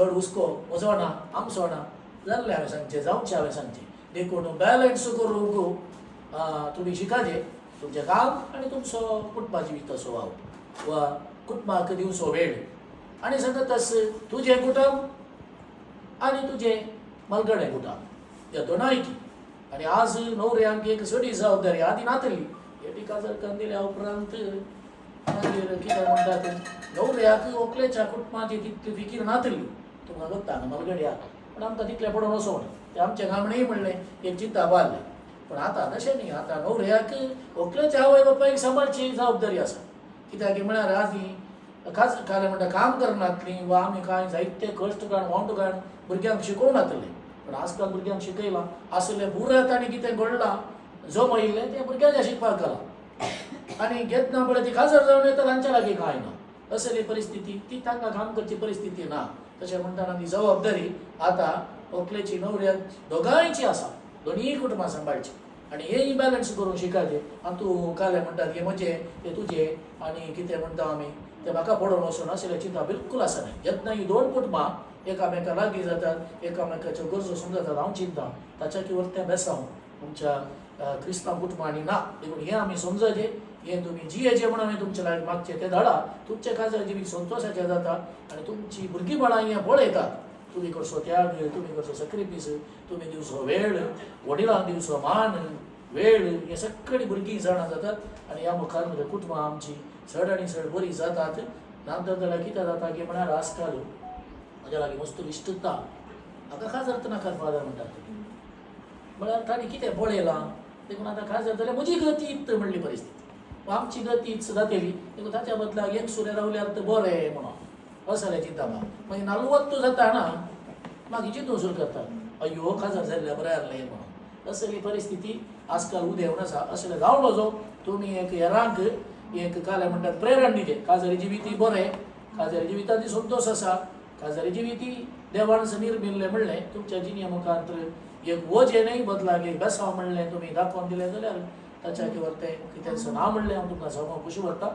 चड हुस्को वजोना आमसोना जाल्ले हांवें सांगचें जावचें हांवें सांगचें देखून बॅलन्स करूंक तुमी शिकाचे तुमचें काम आनी तुमचो कुटुंबा जिविताचो वाव वा कुटुंबाक दिवचो वेळ आनी सांगतास तुजें कुटुंब आनी तुजें मलगडें कुटुंब ह्या दोनांयकी आनी आज न्हवऱ्यांक एक सडी जबाबदारी आदी नातली हे काजार करून दिल्या उपरांत मागीर कितें म्हणटात न्हवऱ्याक व्हंकलेच्या कुटुंबाची तितली फिकीर नातली तुमकां करता न्हू मलगड्याक पूण आमकां तितलें पडून वचों ना तें आमच्या गामणेंय म्हणलें एक चिंता बारलें पूण आतां तशें न्ही आतां न्हवऱ्याक व्हंकलेच्या आवय बापायक सांबाळची जबाबदारी आसा कित्याक म्हळ्यार आदी काले म्हणटा काम करनातलीं वा आमी कांय जायते कश्ट काडून वांटो काडून भुरग्यांक शिकोवनातले पूण आजकाल भुरग्यांक शिकयलां आसलें बुरात आनी कितें घडलां जमयिल्लें तें भुरग्यांच्या शिकपाक घालां आनी घेत ना पळय ती काजार जावन येता तांच्या लागीं कांय ना असली परिस्थिती ती तांकां काम करची परिस्थिती ना तशें म्हणटाना ती जबाबदारी आतां व्हंकलेची न्हवऱ्याक दोगांयची आसा दोनीय कुटुंबां सांबाळची आनी हेय बॅलन्स करूंक शिकाचें आनी तूं काले म्हणटात हे म्हजें तें तुजें आनी कितें म्हणटा आमी तें म्हाका पडोवन वचून अशें चिंता बिलकूल आसना जेन्ना ही दोन कुटुंबां एकामेका लागीं जातात एकामेकाच्यो गरजो समजतात हांव चिंता ताच्या की वर्तें बेसांव तुमच्या क्रिस्तांव कुटुंबांनी ना देखून हें आमी समजचें हें तुमी जियेचें म्हणून हांवें तुमचे लागीं मागचें तें धाडा तुमचें काजार जिवीत संतोशाचें जाता आनी तुमची भुरगींपणां हें पळयतात तुमी करचो त्याग तुमी करचो सॅक्रिफीस तुमी दिवचो वेळ वडिलांक दिवचो मान वेळ हें सगळीं भुरगीं जाणा जातात आनी ह्या मुखार कुटुंबां आमची चड आनी चड बरी जातात नातर जाल्यार कितें जाता की म्हळ्यार आजकाल म्हज्या लागीं मस्त इश्टता म्हाका काजार नाकात फादर म्हणटात म्हळ्यार ताणें कितें पळयलां देखून आतां काजार जाल्यार म्हजी गतीच म्हणली परिस्थिती आमची गतीच जातली देखून ताच्या बदलाक एक सुरे रावल्यार तर बरें म्हणून असलें चिंता मागीर 40 जाता ना मागीर चिंतून सुरू करता अय्यो काजार जाल्ल्या बरें आहलें म्हणून असली परिस्थिती आजकाल उदेंवन आसा असलें जावं नजो तुमी एक हेरांक एक काले म्हणटात प्रेरण दिचें काजारी जिविती बरें काजारी जिवितांत संतोश आसा काजारी जिविती देवान निर्मिल्लें म्हणलें तुमच्या जिणे मुखार एक वजें न्हय बदलाक एक बेसांव म्हणलें तुमी दाखोवन दिलें जाल्यार ताच्या किंवा तें कितें ना म्हणलें हांव तुमकां सांगूंक खुशी पडटा